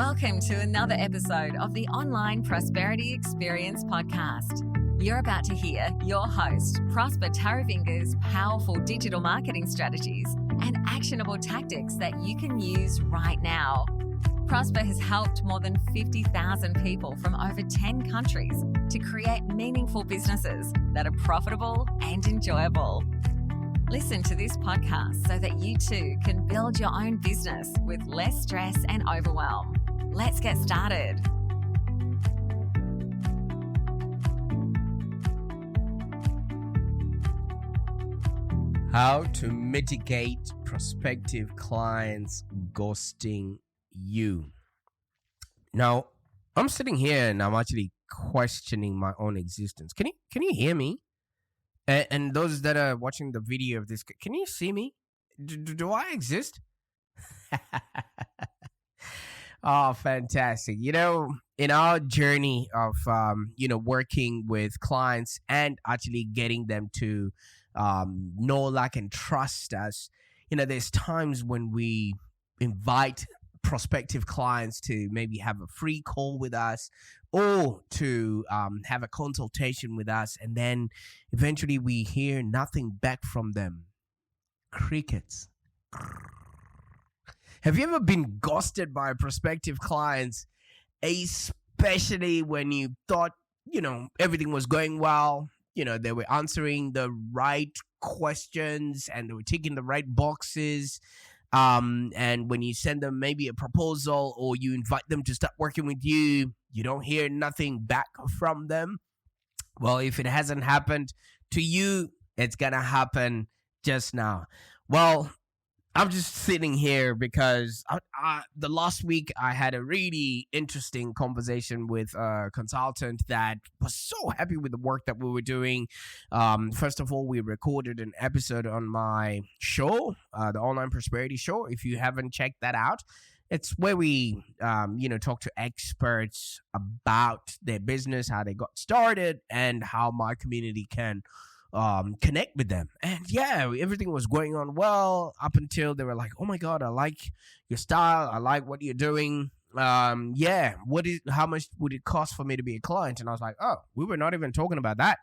Welcome to another episode of the Online Prosperity Experience podcast. You're about to hear your host, Prosper Tarafinga's powerful digital marketing strategies and actionable tactics that you can use right now. Prosper has helped more than 50,000 people from over 10 countries to create meaningful businesses that are profitable and enjoyable. Listen to this podcast so that you too can build your own business with less stress and overwhelm. Let's get started. How to mitigate prospective clients ghosting you. Now, I'm sitting here and I'm actually questioning my own existence. Can you hear me? And those that are watching the video of this, can you see me? Do I exist? Oh, fantastic. In our journey of, working with clients and actually getting them to know, like, and trust us, there's times when we invite prospective clients to maybe have a free call with us or to have a consultation with us, and then eventually we hear nothing back from them. Crickets. Have you ever been ghosted by prospective clients, especially when you thought, everything was going well? They were answering the right questions and they were ticking the right boxes. And when you send them maybe a proposal or you invite them to start working with you, you don't hear nothing back from them. Well, if it hasn't happened to you, it's going to happen just now. Well, I'm just sitting here because the last week I had a really interesting conversation with a consultant that was so happy with the work that we were doing. First of all, we recorded an episode on my show, the Online Prosperity Show. If you haven't checked that out, it's where we, talk to experts about their business, how they got started, and how my community can connect with them. And yeah, everything was going on well up until they were like, "Oh my God, I like your style. I like what you're doing. How much would it cost for me to be a client?" And I was like, "Oh, we were not even talking about that."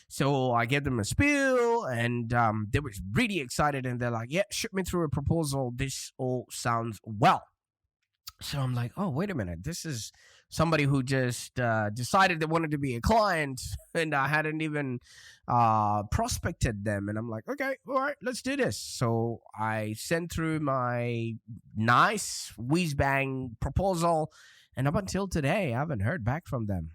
So I gave them a spiel and they were really excited and they're like, "Yeah, shoot me through a proposal. This all sounds well." So I'm like, "Oh, wait a minute. This is somebody who just decided they wanted to be a client and I hadn't even prospected them." And I'm like, "Okay, all right, let's do this." So I sent through my nice whiz-bang proposal, and up until today, I haven't heard back from them.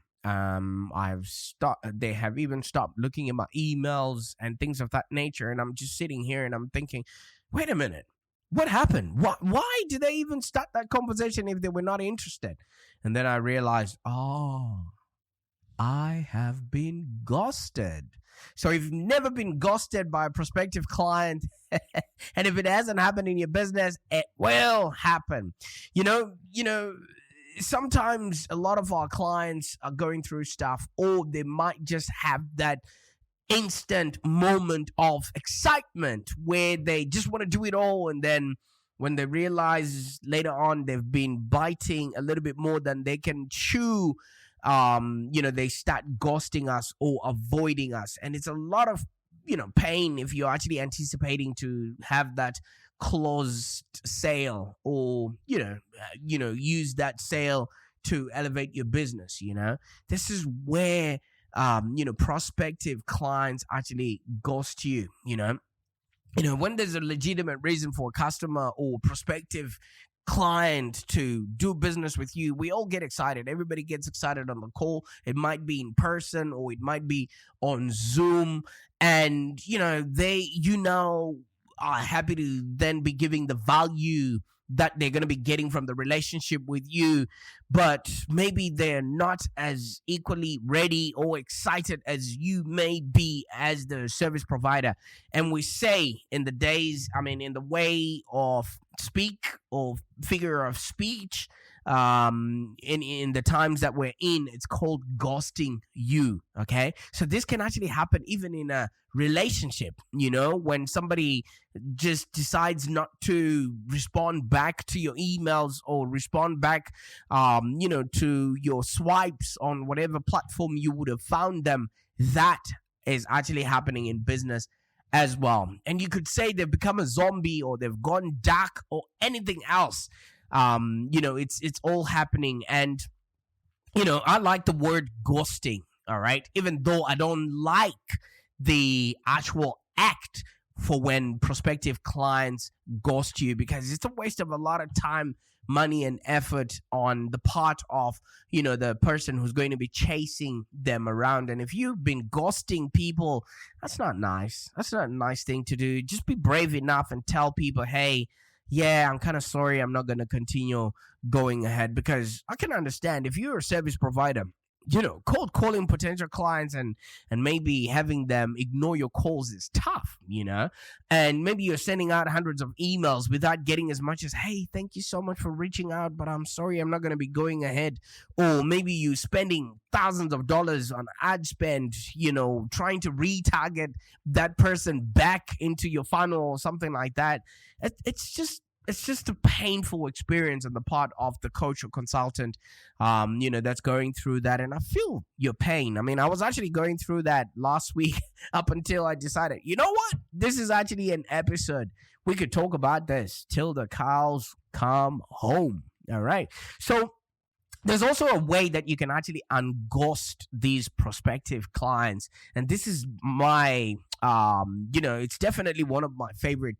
They have even stopped looking at my emails and things of that nature. And I'm just sitting here and I'm thinking, wait a minute. What happened? Why did they even start that conversation if they were not interested? And then I realized, I have been ghosted. So if you've never been ghosted by a prospective client, and if it hasn't happened in your business, it will happen. Sometimes a lot of our clients are going through stuff, or they might just have that instant moment of excitement where they just want to do it all, and then when they realize later on they've been biting a little bit more than they can chew, they start ghosting us or avoiding us. And it's a lot of pain if you're actually anticipating to have that closed sale or use that sale to elevate your business. This is where prospective clients actually ghost you. When there's a legitimate reason for a customer or prospective client to do business with you, we all get excited. Everybody gets excited on the call. It might be in person or it might be on Zoom, and they are happy to then be giving the value that they're going to be getting from the relationship with you, but maybe they're not as equally ready or excited as you may be as the service provider. And we say in the way of speak or figure of speech, in the times that we're in, it's called ghosting you. Okay, so this can actually happen even in a relationship. When somebody just decides not to respond back to your emails or respond back to your swipes on whatever platform you would have found them. That is actually happening in business as well. And you could say they've become a zombie or they've gone dark or anything else. It's all happening. And I like the word ghosting. All right, even though I don't like the actual act for when prospective clients ghost you, because it's a waste of a lot of time, money, and effort on the part of the person who's going to be chasing them around. And if you've been ghosting people, that's not nice. That's not a nice thing to do. Just be brave enough and tell people, hey, yeah, I'm kind of sorry, I'm not going to continue going ahead. Because I can understand if you're a service provider, cold calling potential clients and maybe having them ignore your calls is tough, and maybe you're sending out hundreds of emails without getting as much as, hey, thank you so much for reaching out, but I'm sorry, I'm not going to be going ahead. Or maybe you spending thousands of dollars on ad spend, trying to retarget that person back into your funnel or something like that. It's just a painful experience on the part of the coach or consultant, that's going through that. And I feel your pain. I mean, I was actually going through that last week up until I decided, you know what? This is actually an episode. We could talk about this till the cows come home. All right. So there's also a way that you can actually unghost these prospective clients. And this is my, it's definitely one of my favorite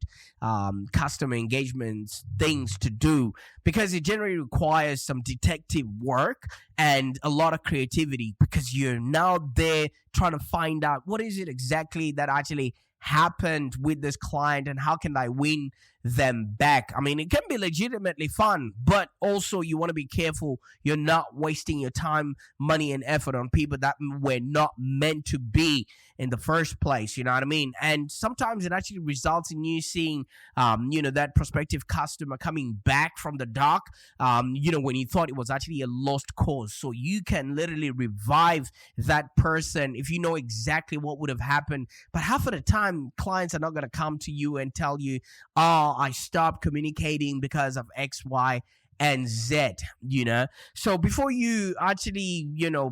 customer engagements things to do, because it generally requires some detective work and a lot of creativity, because you're now there trying to find out what is it exactly that actually happened with this client and how can I win them back. I mean, it can be legitimately fun, but also you want to be careful you're not wasting your time, money, and effort on people that were not meant to be in the first place. You know what I mean? And sometimes it actually results in you seeing, that prospective customer coming back from the dark, when you thought it was actually a lost cause. So you can literally revive that person if you know exactly what would have happened. But half of the time, clients are not going to come to you and tell you, oh, I stopped communicating because of X, Y, and Z, So before you actually,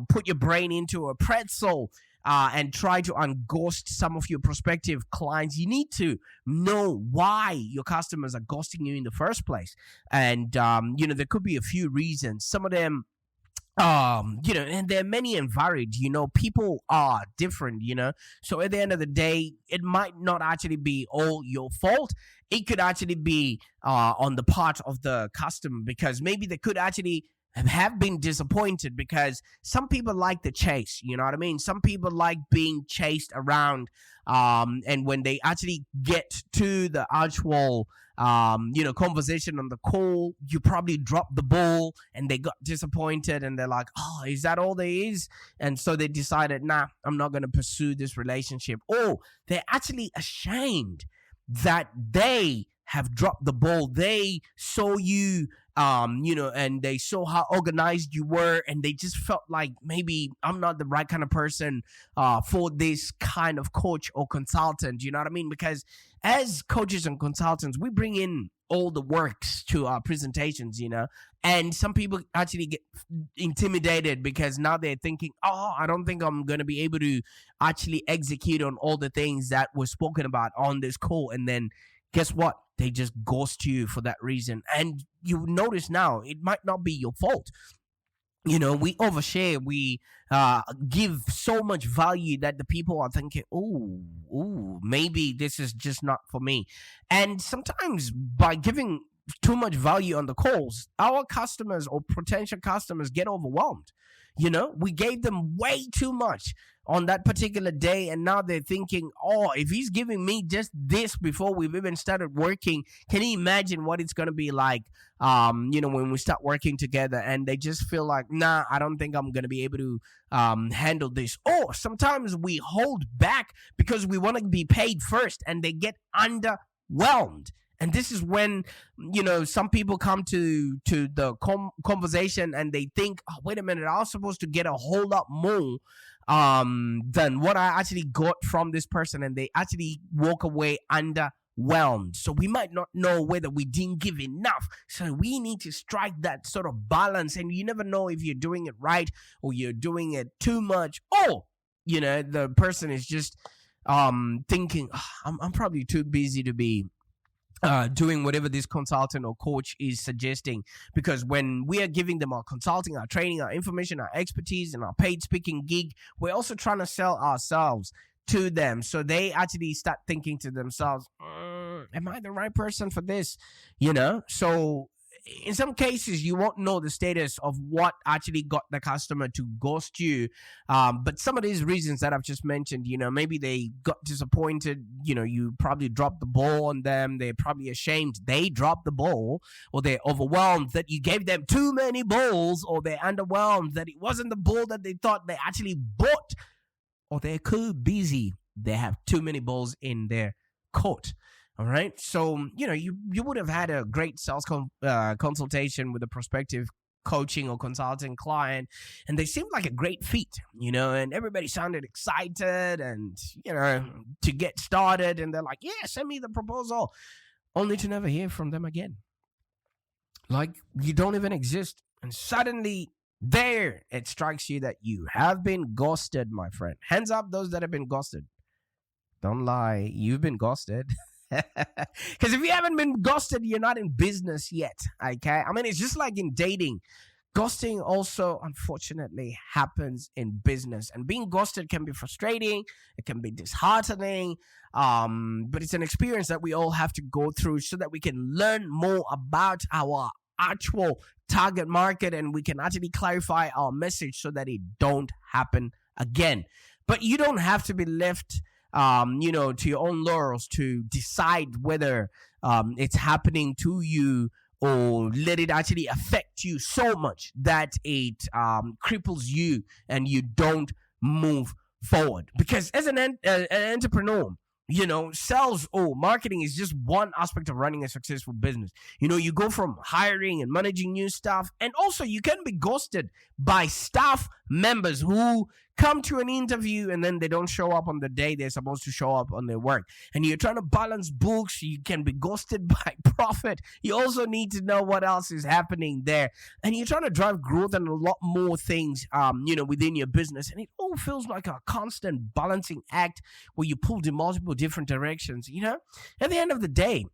put your brain into a pretzel and try to unghost some of your prospective clients, you need to know why your customers are ghosting you in the first place. And, there could be a few reasons. Some of them, and there are many and varied. People are different. So at the end of the day, it might not actually be all your fault. It could actually be on the part of the customer, because maybe they could actually have been disappointed, because some people like the chase. You know what I mean? Some people like being chased around, and when they actually get to the actual conversation on the call, you probably dropped the ball and they got disappointed and they're like, oh, is that all there is? And so they decided, nah, I'm not going to pursue this relationship. Or they're actually ashamed that they have dropped the ball. They saw you, and they saw how organized you were, and they just felt like maybe I'm not the right kind of person for this kind of coach or consultant. You know what I mean? Because as coaches and consultants, we bring in all the works to our presentations, and some people actually get intimidated because now they're thinking, oh, I don't think I'm going to be able to actually execute on all the things that were spoken about on this call. And then guess what? They just ghost you for that reason. And you notice now, it might not be your fault. We overshare, we give so much value that the people are thinking, ooh, maybe this is just not for me. And sometimes by giving too much value on the calls, our customers or potential customers get overwhelmed. We gave them way too much on that particular day, and now they're thinking, oh, if he's giving me just this before we've even started working, can you imagine what it's going to be like when we start working together? And they just feel like, nah, I don't think I'm going to be able to handle this. Or sometimes we hold back because we want to be paid first, and they get underwhelmed. And this is when, some people come to the conversation and they think, oh, wait a minute, I was supposed to get a whole lot more than what I actually got from this person, and they actually walk away underwhelmed. So we might not know whether we didn't give enough. So we need to strike that sort of balance, and you never know if you're doing it right or you're doing it too much, or the person is just thinking, I'm probably too busy to be doing whatever this consultant or coach is suggesting. Because when we are giving them our consulting, our training, our information, our expertise, and our paid speaking gig, we're also trying to sell ourselves to them. So they actually start thinking to themselves, am I the right person for this? So in some cases, you won't know the status of what actually got the customer to ghost you. But some of these reasons that I've just mentioned, maybe they got disappointed, you probably dropped the ball on them. They're probably ashamed they dropped the ball, or they're overwhelmed that you gave them too many balls, or they're underwhelmed that it wasn't the ball that they thought they actually bought, or they're too busy. They have too many balls in their court. All right. So, you would have had a great sales consultation with a prospective coaching or consulting client, and they seemed like a great fit, and everybody sounded excited and, to get started. And they're like, yeah, send me the proposal, only to never hear from them again. Like you don't even exist. And suddenly there it strikes you that you have been ghosted, my friend. Hands up those that have been ghosted. Don't lie. You've been ghosted. Because if you haven't been ghosted, you're not in business yet. Okay. I mean, it's just like in dating. Ghosting also, unfortunately, happens in business. And being ghosted can be frustrating. It can be disheartening. But it's an experience that we all have to go through so that we can learn more about our actual target market, and we can actually clarify our message so that it don't happen again. But you don't have to be left to your own laurels to decide whether it's happening to you, or let it actually affect you so much that it cripples you and you don't move forward. Because as an entrepreneur, sales or marketing is just one aspect of running a successful business. You go from hiring and managing new staff, and also you can be ghosted by staff members who come to an interview and then they don't show up on the day they're supposed to show up on their work. And you're trying to balance books. You can be ghosted by profit. You also need to know what else is happening there. And you're trying to drive growth and a lot more things, within your business. And it all feels like a constant balancing act where you pull in multiple different directions. At the end of the day,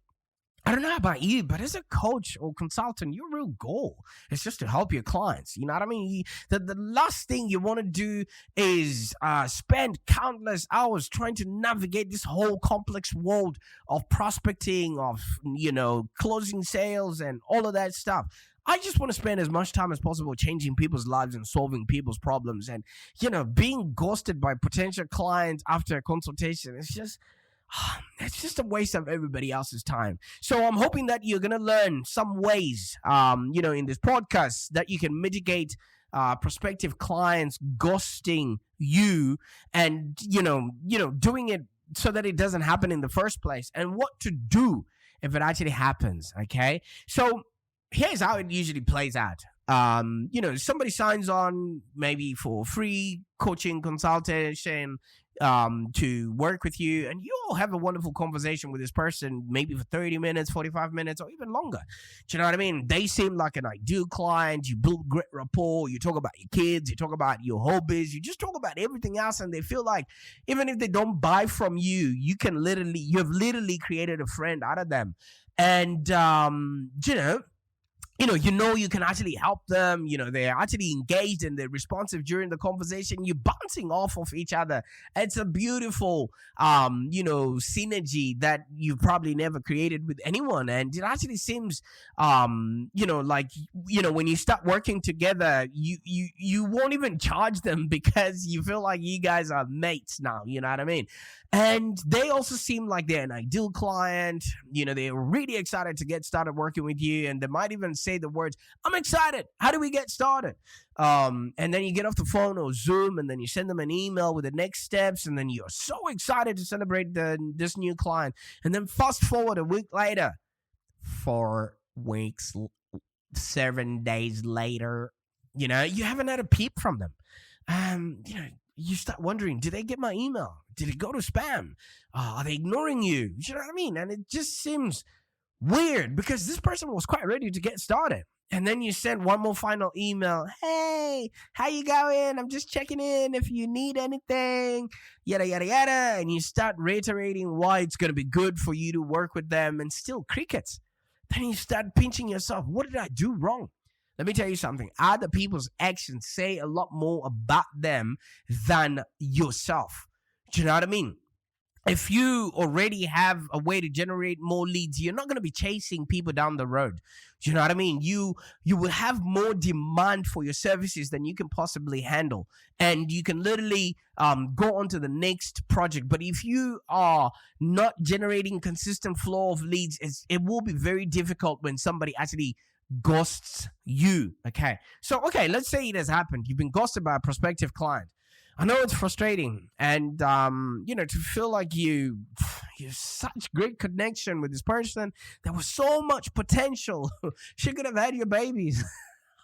I don't know about you, but as a coach or consultant, your real goal is just to help your clients. You know what I mean? The last thing you want to do is spend countless hours trying to navigate this whole complex world of prospecting, of, closing sales and all of that stuff. I just want to spend as much time as possible changing people's lives and solving people's problems. And, being ghosted by potential clients after a consultation, it's just a waste of everybody else's time. So I'm hoping that you're going to learn some ways, in this podcast that you can mitigate prospective clients ghosting you, and, doing it so that it doesn't happen in the first place, and what to do if it actually happens. Okay. So here's how it usually plays out. Somebody signs on maybe for free coaching consultation to work with you, and you all have a wonderful conversation with this person, maybe for 30 minutes, 45 minutes, or even longer. Do you know what I mean? They seem like an ideal client. You build great rapport. You talk about your kids. You talk about your hobbies. You just talk about everything else, and they feel like even if they don't buy from you, you have literally created a friend out of them. And, you can actually help them. They're actually engaged and they're responsive during the conversation. You're bouncing off of each other. It's a beautiful, synergy that you probably never created with anyone. And it actually seems, when you start working together, you won't even charge them because you feel like you guys are mates now. You know what I mean? And they also seem like they're an ideal client. They're really excited to get started working with you. And they might even say the words, "I'm excited. How do we get started?" And then you get off the phone or Zoom, and then you send them an email with the next steps. And then you're so excited to celebrate this new client. And then fast forward a week later, 4 weeks, 7 days later, you haven't had a peep from them. You start wondering, did they get my email? Did it go to spam? Are they ignoring you? You know what I mean? And it just seems weird because this person was quite ready to get started. And then you send one more final email. Hey, how you going? I'm just checking in if you need anything, yada, yada, yada. And you start reiterating why it's going to be good for you to work with them, and still crickets. Then you start pinching yourself. What did I do wrong? Let me tell you something. Other people's actions say a lot more about them than yourself. Do you know what I mean? If you already have a way to generate more leads, you're not going to be chasing people down the road. Do you know what I mean? You will have more demand for your services than you can possibly handle. And you can literally go on to the next project. But if you are not generating consistent flow of leads, it will be very difficult when somebody actually ghosts you. Okay. So, let's say it has happened. You've been ghosted by a prospective client. I know it's frustrating, and to feel like you such great connection with this person. There was so much potential. She could have had your babies.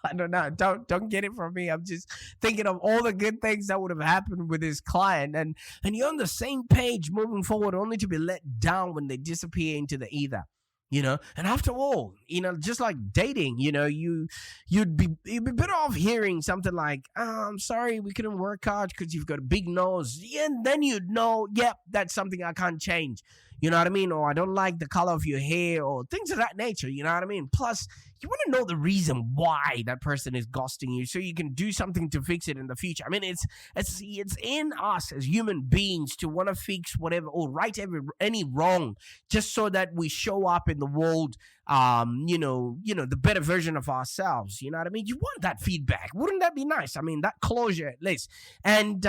I don't know. Don't get it from me. I'm just thinking of all the good things that would have happened with this client, and you're on the same page moving forward, only to be let down when they disappear into the ether. And after all, just like dating, you'd be better off hearing something like, I'm sorry, we couldn't work out because you've got a big nose. And then you'd know, that's something I can't change. You know what I mean? Or I don't like the color of your hair, or things of that nature. You know what I mean? Plus, you want to know the reason why that person is ghosting you, so you can do something to fix it in the future. I mean, it's in us as human beings to want to fix whatever or right any wrong, just so that we show up in the world, the better version of ourselves. You know what I mean? You want that feedback. Wouldn't that be nice? I mean, that closure at least. And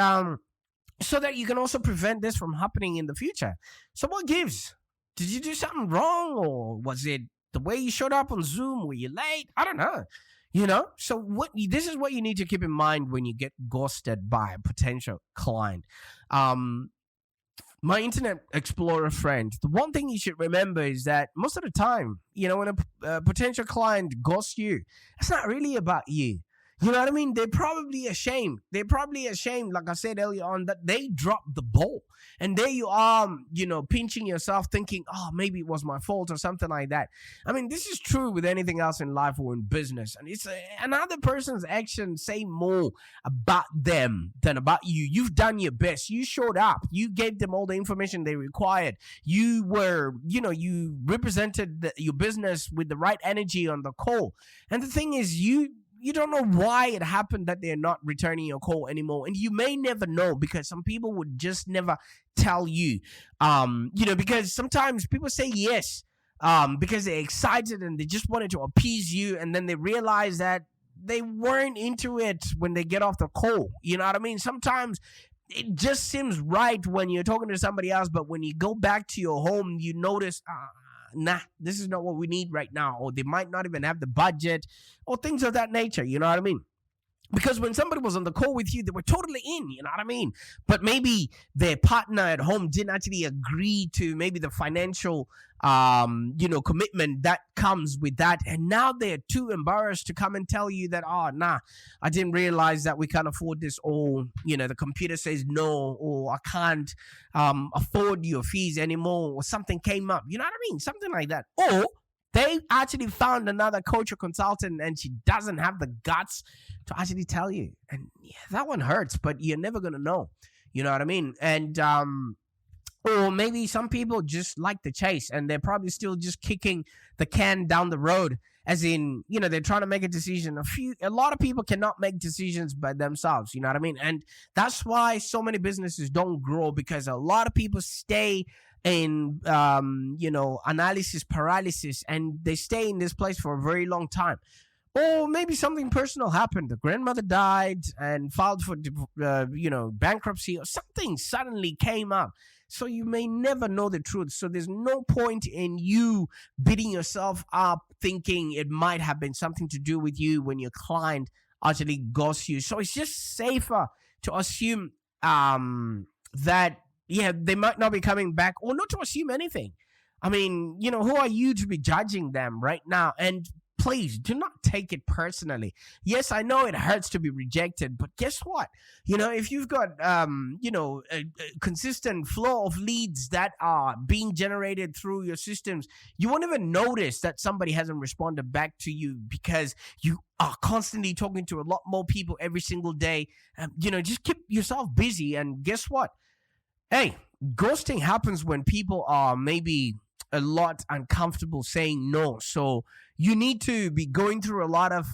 so that you can also prevent this from happening in the future. So what gives? Did you do something wrong, or was it the way you showed up on Zoom? Were you late? I don't know. So this is what you need to keep in mind when you get ghosted by a potential client. My Internet Explorer friend, the one thing you should remember is that most of the time, when a potential client ghosts you, it's not really about you. You know what I mean? They're probably ashamed. Like I said earlier on, that they dropped the ball. And there you are, pinching yourself thinking, oh, maybe it was my fault or something like that. I mean, this is true with anything else in life or in business. And it's another person's actions say more about them than about you. You've done your best. You showed up. You gave them all the information they required. You were, you represented your business with the right energy on the call. And the thing is, you don't know why it happened that they're not returning your call anymore. And you may never know, because some people would just never tell you. Because sometimes people say yes because they're excited and they just wanted to appease you. And then they realize that they weren't into it when they get off the call. You know what I mean? Sometimes it just seems right when you're talking to somebody else, but when you go back to your home, you notice, nah, this is not what we need right now. Or they might not even have the budget or things of that nature. You know what I mean? Because when somebody was on the call with you, they were totally in, you know what I mean? But maybe their partner at home didn't actually agree to maybe the financial, commitment that comes with that. And now they're too embarrassed to come and tell you that, I didn't realize that we can't afford this. Or, the computer says no, or I can't afford your fees anymore, or something came up. You know what I mean? Something like that. Or they actually found another coach or consultant and she doesn't have the guts to actually tell you. And that one hurts, but you're never going to know. You know what I mean? And, or maybe some people just like the chase and they're probably still just kicking the can down the road. As in, they're trying to make a decision. A lot of people cannot make decisions by themselves. You know what I mean? And that's why so many businesses don't grow, because a lot of people stay in analysis paralysis, and they stay in this place for a very long time. Or maybe something personal happened. The grandmother died and filed for bankruptcy, or something suddenly came up. So you may never know the truth. So there's no point in you beating yourself up thinking it might have been something to do with you when your client actually ghosts you. So it's just safer to assume that they might not be coming back, or not to assume anything. I mean, who are you to be judging them right now? And please do not take it personally. Yes, I know it hurts to be rejected, but guess what? If you've got a consistent flow of leads that are being generated through your systems, you won't even notice that somebody hasn't responded back to you because you are constantly talking to a lot more people every single day. Just keep yourself busy, and guess what? Hey, ghosting happens when people are maybe a lot uncomfortable saying no. So you need to be going through a lot of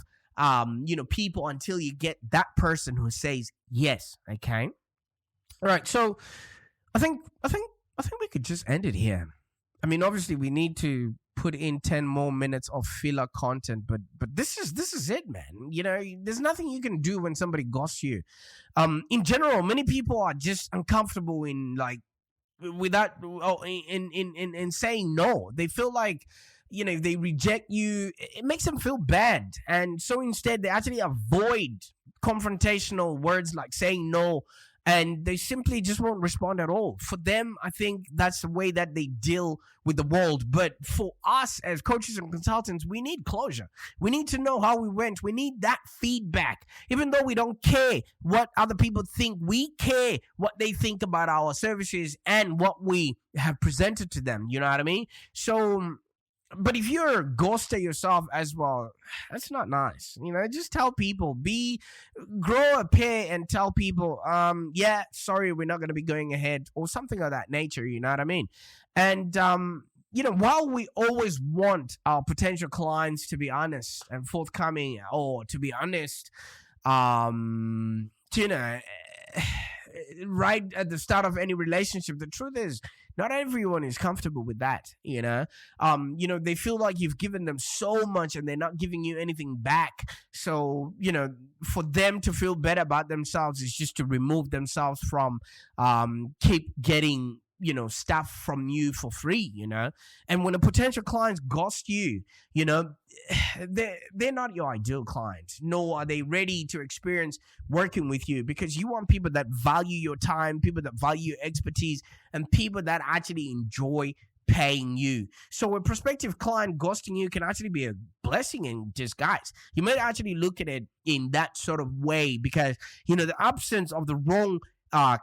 people until you get that person who says yes. Okay. All right. So I think we could just end it here. I mean, obviously we need to put in 10 more minutes of filler content, but this is it, man. There's nothing you can do when somebody ghosts you. In general, many people are just uncomfortable in like without in saying no. They feel like if they reject you, it makes them feel bad, and so instead they actually avoid confrontational words like saying no, and they simply just won't respond at all. For them, I think that's the way that they deal with the world. But for us as coaches and consultants, we need closure. We need to know how we went. We need that feedback. Even though we don't care what other people think, we care what they think about our services and what we have presented to them. You know what I mean? So, but if you're a ghoster yourself as well, that's not nice. Just tell people, grow a pair and tell people, yeah, sorry, we're not going to be going ahead, or something of that nature. You know what I mean? And, while we always want our potential clients to be honest and forthcoming, or to be honest, right at the start of any relationship, the truth is, not everyone is comfortable with that. They feel like you've given them so much and they're not giving you anything back. So, for them to feel better about themselves is just to remove themselves from keep getting stuff from you for free. And when a potential client ghosts you, they're not your ideal client, nor are they ready to experience working with you, because you want people that value your time, people that value your expertise, and people that actually enjoy paying you. So a prospective client ghosting you can actually be a blessing in disguise. You might actually look at it in that sort of way, because the absence of the wrong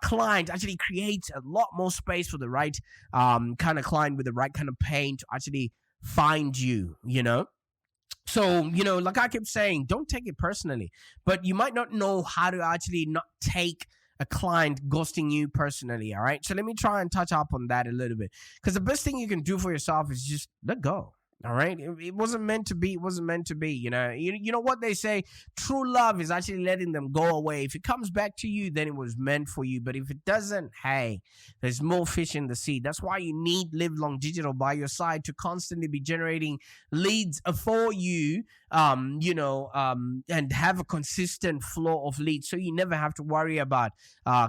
client actually creates a lot more space for the right kind of client with the right kind of pain to actually find you. So, like I keep saying, don't take it personally, but you might not know how to actually not take a client ghosting you personally. All right. So let me try and touch up on that a little bit, because the best thing you can do for yourself is just let go. All right. It wasn't meant to be. It wasn't meant to be. You know what they say? True love is actually letting them go away. If it comes back to you, then it was meant for you. But if it doesn't, hey, there's more fish in the sea. That's why you need Live Long Digital by your side to constantly be generating leads for you, and have a consistent flow of leads, so you never have to worry about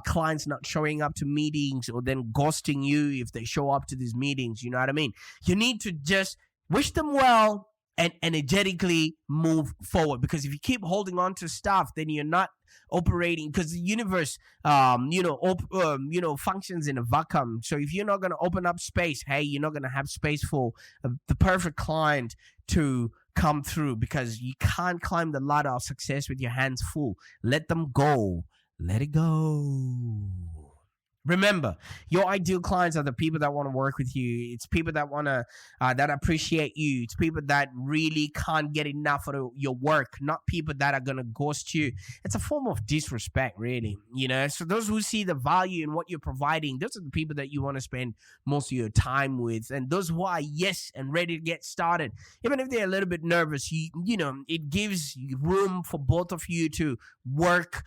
clients not showing up to meetings or then ghosting you if they show up to these meetings. You know what I mean? You need to just wish them well and energetically move forward, because if you keep holding on to stuff, then you're not operating, because the universe functions in a vacuum. So if you're not going to open up space, hey, you're not going to have space for the perfect client to come through, because you can't climb the ladder of success with your hands full. Let them go. Let it go. Remember, your ideal clients are the people that want to work with you. It's people that want to, that appreciate you. It's people that really can't get enough of your work, not people that are going to ghost you. It's a form of disrespect, really. So those who see the value in what you're providing, those are the people that you want to spend most of your time with. And those who are yes and ready to get started, even if they're a little bit nervous, it gives room for both of you to work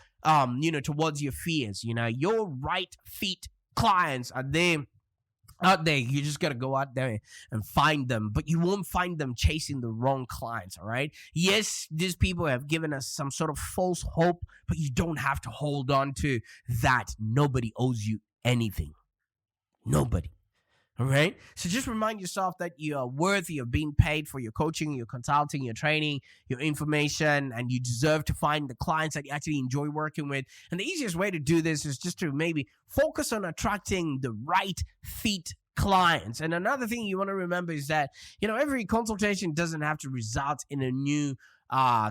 towards your fears. Your right fit clients are there out there. You just got to go out there and find them, but you won't find them chasing the wrong clients. All right. Yes, these people have given us some sort of false hope, but you don't have to hold on to that. Nobody owes you anything. Nobody. All right. So just remind yourself that you are worthy of being paid for your coaching, your consulting, your training, your information, and you deserve to find the clients that you actually enjoy working with. And the easiest way to do this is just to maybe focus on attracting the right fit clients. And another thing you want to remember is that, every consultation doesn't have to result in a new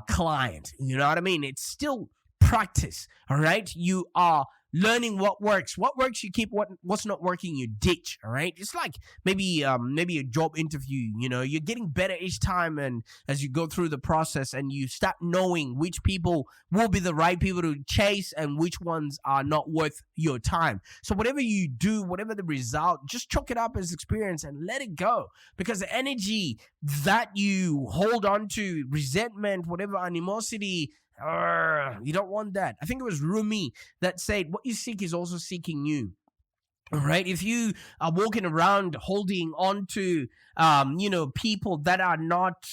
client. You know what I mean? It's still practice. All right. You are learning what works. What works, you keep. What's not working, you ditch. All right. It's like maybe a job interview. You're getting better each time, and as you go through the process, and you start knowing which people will be the right people to chase and which ones are not worth your time. So whatever you do, whatever the result, just chalk it up as experience and let it go, because the energy that you hold on to, resentment, whatever, animosity, you don't want that. I think it was Rumi that said, what you seek is also seeking you. All right. If you are walking around holding on to, people that are not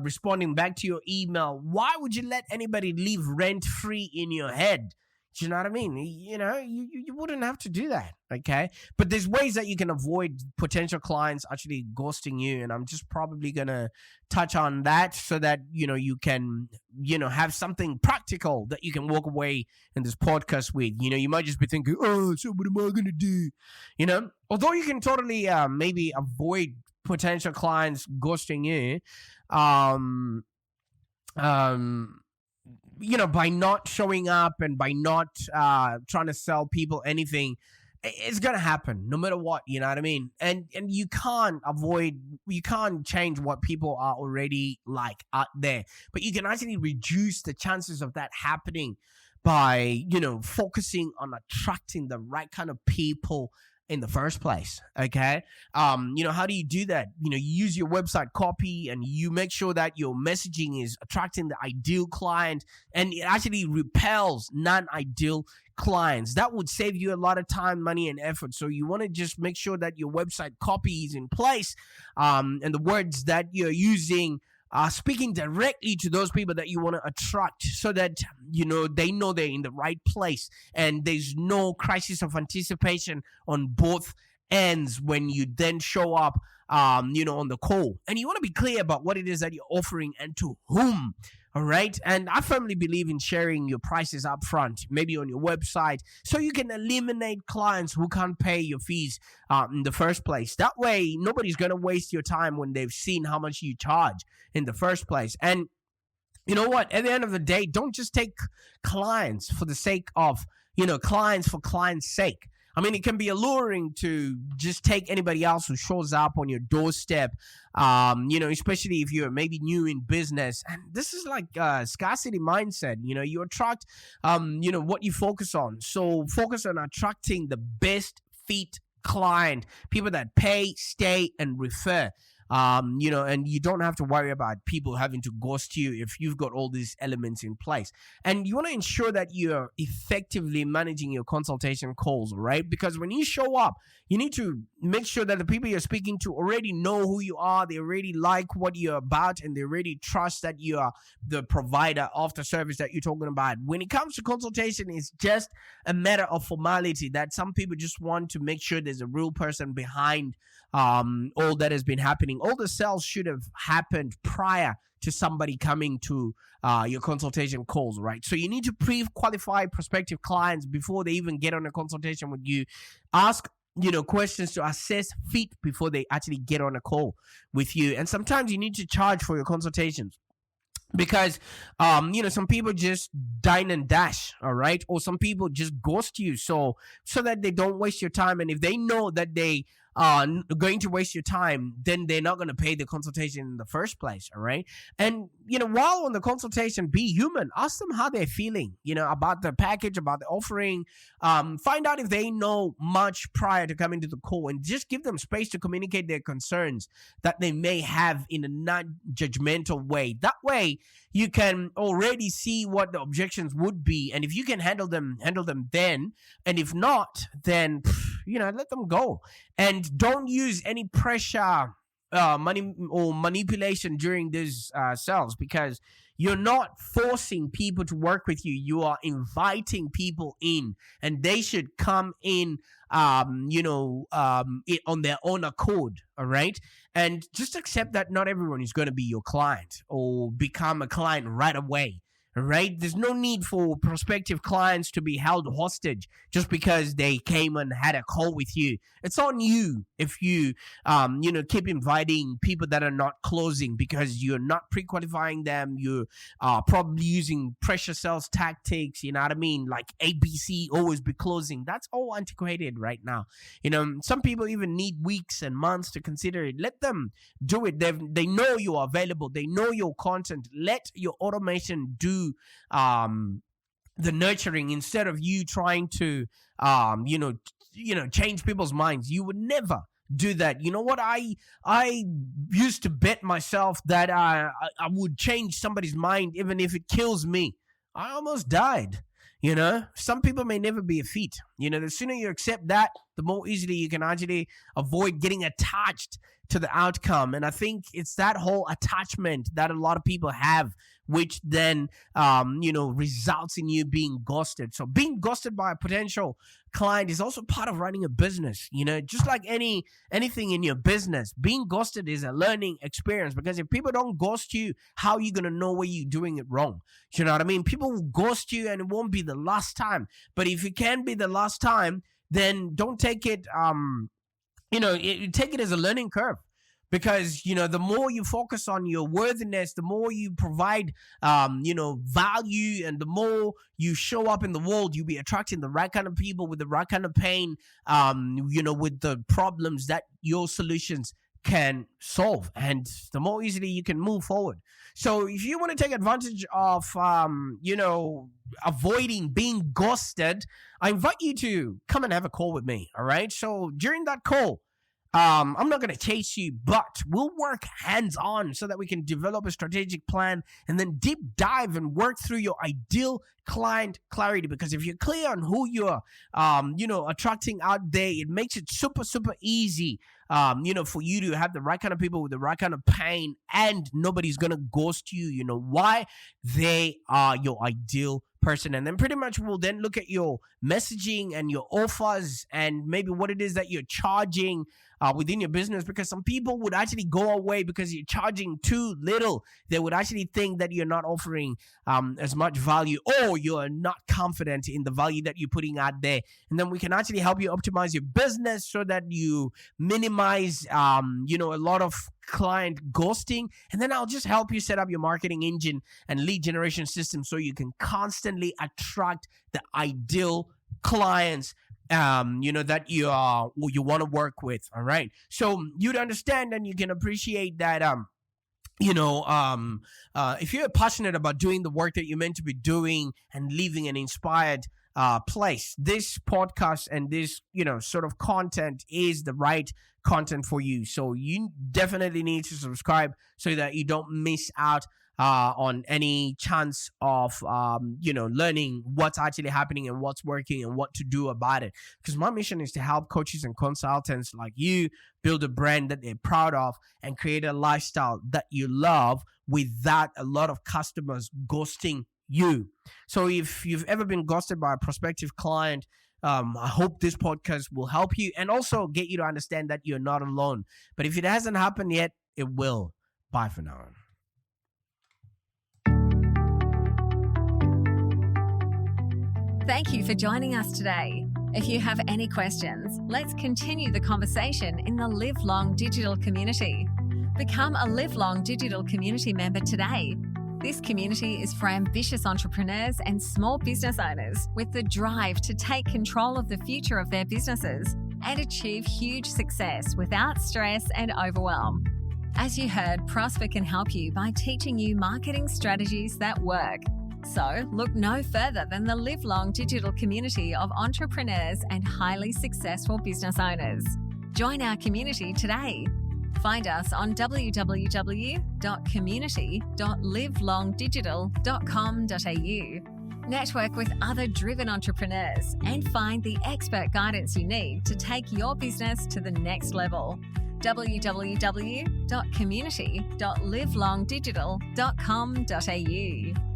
responding back to your email, why would you let anybody live rent free in your head? Do you know what I mean? You wouldn't have to do that, okay? But there's ways that you can avoid potential clients actually ghosting you, and I'm just probably going to touch on that so that, you can, have something practical that you can walk away in this podcast with. You might just be thinking, oh, so what am I going to do? Although you can totally maybe avoid potential clients ghosting you, by not showing up and by not trying to sell people anything, it's gonna happen no matter what. You know what I mean? And you can't change what people are already like out there, but you can actually reduce the chances of that happening by focusing on attracting the right kind of people in the first place. Okay. How do you do that? You use your website copy, and you make sure that your messaging is attracting the ideal client, and it actually repels non-ideal clients. That would save you a lot of time, money, and effort. So you want to just make sure that your website copy is in place, and the words that you're using are speaking directly to those people that you want to attract, so that they know they're in the right place, and there's no crisis of anticipation on both ends when you then show up on the call. And you want to be clear about what it is that you're offering and to whom. All right. And I firmly believe in sharing your prices up front, maybe on your website, so you can eliminate clients who can't pay your fees in the first place. That way, nobody's going to waste your time when they've seen how much you charge in the first place. And you know what? At the end of the day, don't just take clients for the sake of, clients for clients' sake. I mean, it can be alluring to just take anybody else who shows up on your doorstep, especially if you're maybe new in business. And this is like scarcity mindset. You attract, what you focus on. So focus on attracting the best fit client, people that pay, stay, and refer. And you don't have to worry about people having to ghost you if you've got all these elements in place. And you want to ensure that you're effectively managing your consultation calls, right? Because when you show up, you need to make sure that the people you're speaking to already know who you are. They already like what you're about, and they already trust that you are the provider of the service that you're talking about. When it comes to consultation, it's just a matter of formality that some people just want to make sure there's a real person behind all that has been happening. All the sales should have happened prior to somebody coming to your consultation calls, right? So you need to pre-qualify prospective clients before they even get on a consultation with you. Ask questions to assess fit before they actually get on a call with you. And sometimes you need to charge for your consultations, because some people just dine and dash, all right? Or some people just ghost you so that they don't waste your time. And if they know that they are going to waste your time, then they're not going to pay the consultation in the first place, all right? And while on the consultation, be human. Ask them how they're feeling, about the package, about the offering. Find out if they know much prior to coming to the call, and just give them space to communicate their concerns that they may have in a non-judgmental way. That way, you can already see what the objections would be, and if you can handle them then. And if not, then let them go. And don't use any pressure, money or manipulation during these sales, because you're not forcing people to work with you. You are inviting people in, and they should come in, on their own accord. All right. And just accept that not everyone is going to be your client or become a client right away. right? There's no need for prospective clients to be held hostage just because they came and had a call with you. It's on you if you, keep inviting people that are not closing because you're not pre-qualifying them. You're probably using pressure sales tactics, you know what I mean? Like ABC, always be closing. That's all antiquated right now. Some people even need weeks and months to consider it. Let them do it. They know you are available. They know your content. Let your automation do the nurturing instead of you trying to change people's minds. You would never do that. You know what? I used to bet myself that I would change somebody's mind even if it kills me. I almost died. Some people may never be a fit. The sooner you accept that, the more easily you can actually avoid getting attached to the outcome. And I think it's that whole attachment that a lot of people have, which then, results in you being ghosted. So being ghosted by a potential client is also part of running a business. Just like anything in your business, being ghosted is a learning experience, because if people don't ghost you, how are you going to know where you're doing it wrong? You know what I mean? People will ghost you and it won't be the last time. But if it can be the last time, then don't take it, take it as a learning curve. Because, the more you focus on your worthiness, the more you provide, value, and the more you show up in the world, you'll be attracting the right kind of people with the right kind of pain, with the problems that your solutions can solve. And the more easily you can move forward. So if you want to take advantage of, avoiding being ghosted, I invite you to come and have a call with me. All right. So during that call, I'm not going to chase you, but we'll work hands-on so that we can develop a strategic plan and then deep dive and work through your ideal client clarity. Because if you're clear on who you're, attracting out there, it makes it super, super easy, for you to have the right kind of people with the right kind of pain, and nobody's going to ghost you. You know why? They are your ideal person. And then pretty much we'll then look at your messaging and your offers and maybe what it is that you're charging within your business, because some people would actually go away because you're charging too little. They would actually think that you're not offering as much value, or you're not confident in the value that you're putting out there. And then we can actually help you optimize your business so that you minimize, a lot of client ghosting. And then I'll just help you set up your marketing engine and lead generation system so you can constantly attract the ideal clients that you want to work with. All right. So you'd understand and you can appreciate that, if you're passionate about doing the work that you're meant to be doing and leaving an inspired place, this podcast and this, sort of content is the right content for you. So you definitely need to subscribe so that you don't miss out on any chance of, learning what's actually happening and what's working and what to do about it. Because my mission is to help coaches and consultants like you build a brand that they're proud of and create a lifestyle that you love without a lot of customers ghosting you. So if you've ever been ghosted by a prospective client, I hope this podcast will help you and also get you to understand that you're not alone. But if it hasn't happened yet, it will. Bye for now. Thank you for joining us today. If you have any questions, let's continue the conversation in the Live Long Digital community. Become a Live Long Digital community member today. This community is for ambitious entrepreneurs and small business owners with the drive to take control of the future of their businesses and achieve huge success without stress and overwhelm. As you heard, Prosper can help you by teaching you marketing strategies that work. So look no further than the Live Long Digital community of entrepreneurs and highly successful business owners. Join our community today. Find us on www.community.livelongdigital.com.au. Network with other driven entrepreneurs and find the expert guidance you need to take your business to the next level. www.community.livelongdigital.com.au